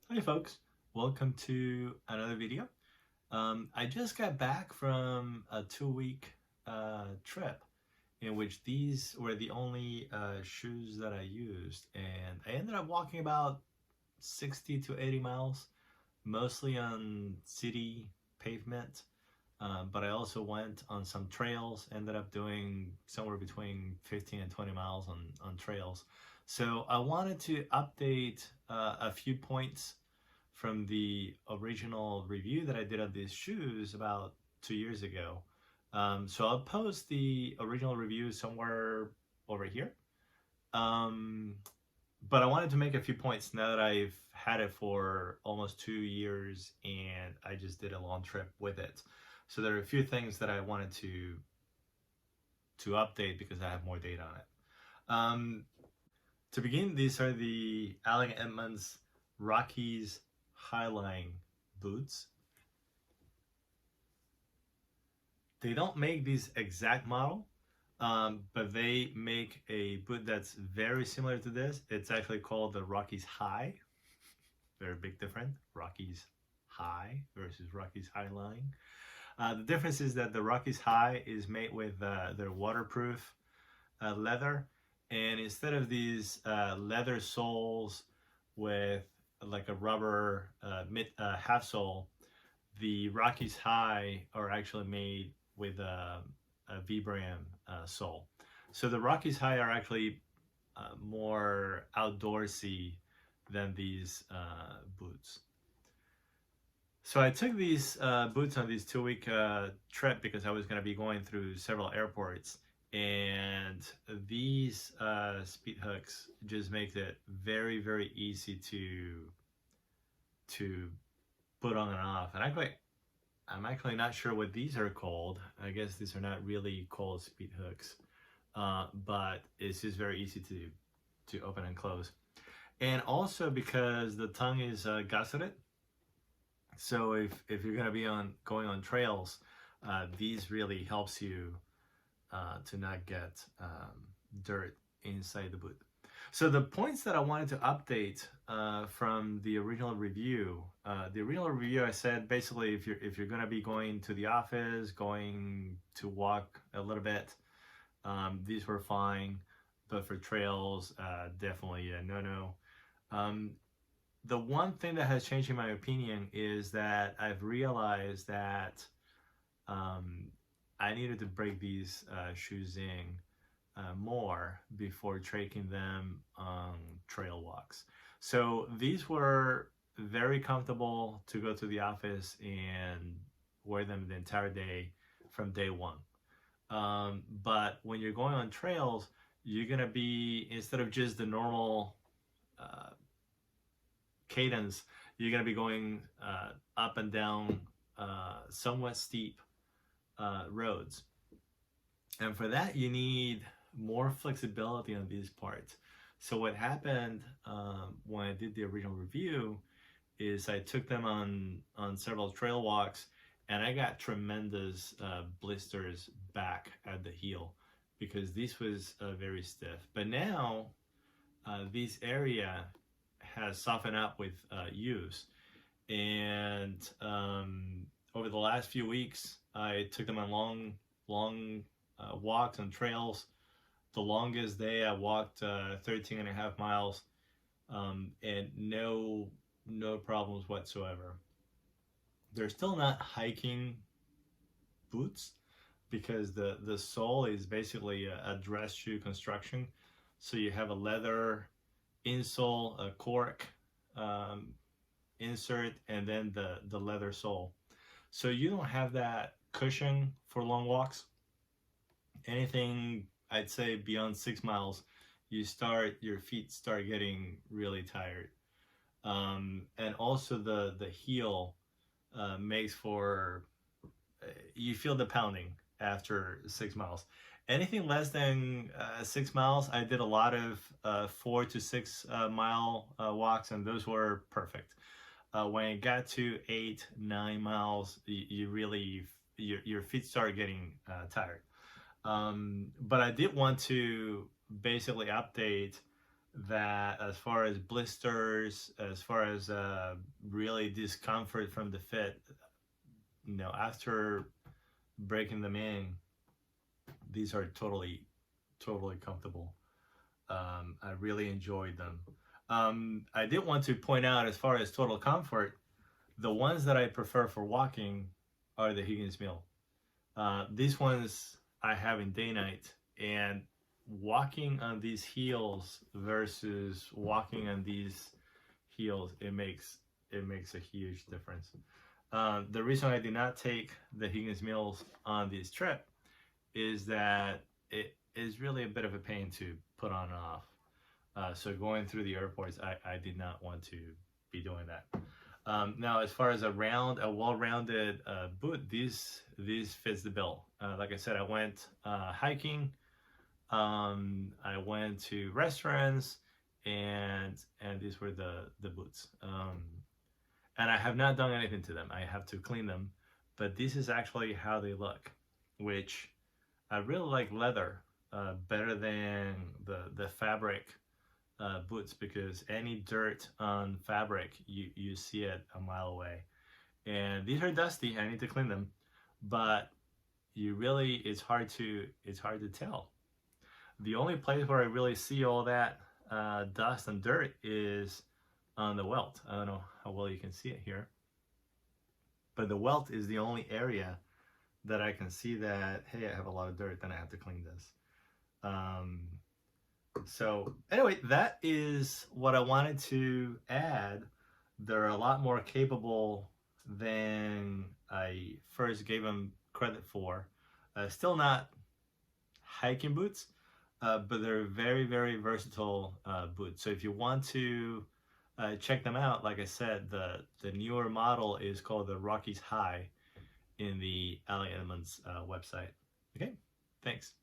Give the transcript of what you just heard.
Hi folks, welcome to another video. I just got back from a 2 week trip in which these were the only shoes that I used, and I ended up walking about 60 to 80 miles, mostly on city pavement, but I also went on some trails, ended up doing somewhere between 15 and 20 miles on trails. So I wanted to update a few points from the original review that I did of these shoes about 2 years ago. So I'll post the original review somewhere over here. Um, but I wanted to make a few points now that I've had it for almost 2 years and I just did a long trip with it. So there are a few things that I wanted to update because I have more data on it. Um, to begin, these are the Allen Edmonds Rockies Highline boots. They don't make this exact model, but they make a boot that's very similar to this. It's actually called the Rockies High. Very big difference. Rockies High versus Rockies Highline. The difference is that the Rockies High is made with their waterproof leather, and instead of these leather soles with like a rubber half sole, the Rockies High are actually made with a Vibram sole. So the Rockies High are actually more outdoorsy than these boots. So I took these boots on this 2 week trip because I was going to be going through several airports, and these speed hooks just makes it very easy to put on and off. And I'm actually not sure what these are called. I guess these are not really called speed hooks, but it's just very easy to open and close. And also because the tongue is gusseted, so if you're gonna be going on trails, these really helps you to not get dirt inside the boot. So the points that I wanted to update from the original review, I said basically if you're gonna be going to the office, going to walk a little bit, these were fine, but for trails, definitely a no-no. The one thing that has changed in my opinion is that I've realized that um, I needed to break these shoes in more before taking them on trail walks. So these were very comfortable to go to the office and wear them the entire day from day one. But when you're going on trails, you're gonna be, instead of just the normal uh, cadence, you're gonna be going up and down somewhat steep roads. And for that, you need more flexibility on these parts. So what happened when I did the original review is I took them on several trail walks, and I got tremendous blisters back at the heel because this was very stiff. But now this area has softened up with use, and over the last few weeks, I took them on long walks on trails. The longest day I walked 13 and a half miles, and no problems whatsoever. They're still not hiking boots because the sole is basically a dress shoe construction. So you have a leather insole, a cork um, insert, and then the leather sole. So you don't have that cushion for long walks. Anything I'd say beyond 6 miles, your feet start getting really tired. And also the heel makes for you feel the pounding after 6 miles. Anything less than 6 miles, I did a lot of 4 to 6 mile walks, and those were perfect. When it got to 8, 9 miles, you really your feet start getting tired. But I did want to basically update that as far as blisters, as far as really discomfort from the fit, after breaking them in, these are totally comfortable. I really enjoyed them. I did want to point out, as far as total comfort, the ones that I prefer for walking are the Higgins Mill. These ones I have in day night, and walking on these heels versus walking on these heels, it makes a huge difference. The reason I did not take the Higgins Mills on this trip is that it is really a bit of a pain to put on and off. So going through the airports, I did not want to be doing that. Now, as far as a well-rounded boot, these fits the bill. Like I said, I went hiking, I went to restaurants, and these were the boots. And I have not done anything to them. I have to clean them, but this is actually how they look, which I really like leather better than the fabric boots, because any dirt on fabric, you see it a mile away. And these are dusty. I need to clean them, but it's hard to tell. The only place where I really see all that dust and dirt is on the welt. I don't know how well you can see it here, but the welt is the only area that I can see that, hey, I have a lot of dirt, then I have to clean this. So anyway, that is what I wanted to add. They're a lot more capable than I first gave them credit for. Still not hiking boots, but they're very, very versatile boots. So if you want to check them out, like I said, the newer model is called the Rockies High in the Edmonds website. Okay, thanks.